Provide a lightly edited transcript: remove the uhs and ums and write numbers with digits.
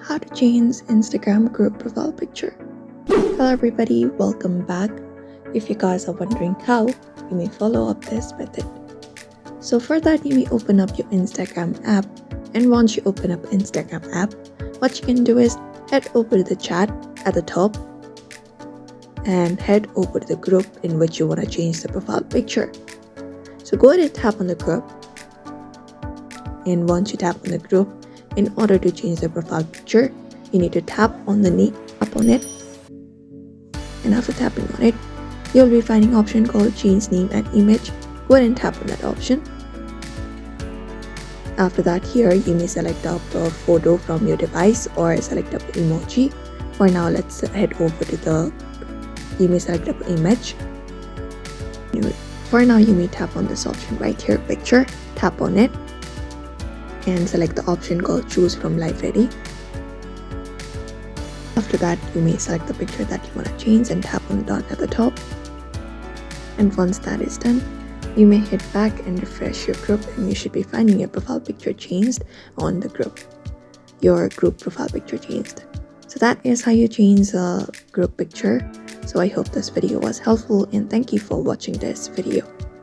How to change Instagram group profile picture. Hello everybody, welcome back. If you guys are wondering how, you may follow up this method. So for that, you may open up your Instagram app, and once you open up Instagram app, what you can do is head over to the chat at the top and head over to the group in which you want to change the profile picture. So go ahead and tap on the group, and once you tap on the group, in order to change the profile picture, you need to tap on the name up on it, and after tapping on it, you'll be finding an option called change name and image. Go ahead and tap on that option. After that, here you may select up a photo from your device or select up emoji. For now, let's head over to the you may select up image. For now, you may tap on this option right here, picture. Tap on it and select the option called choose from live ready. After that, you may select the picture that you want to change and tap on the dot at the top. And once that is done, you may head back and refresh your group, and you should be finding your profile picture changed on the group. Your group profile picture changed. So that is how you change a group picture. So I hope this video was helpful, and thank you for watching this video.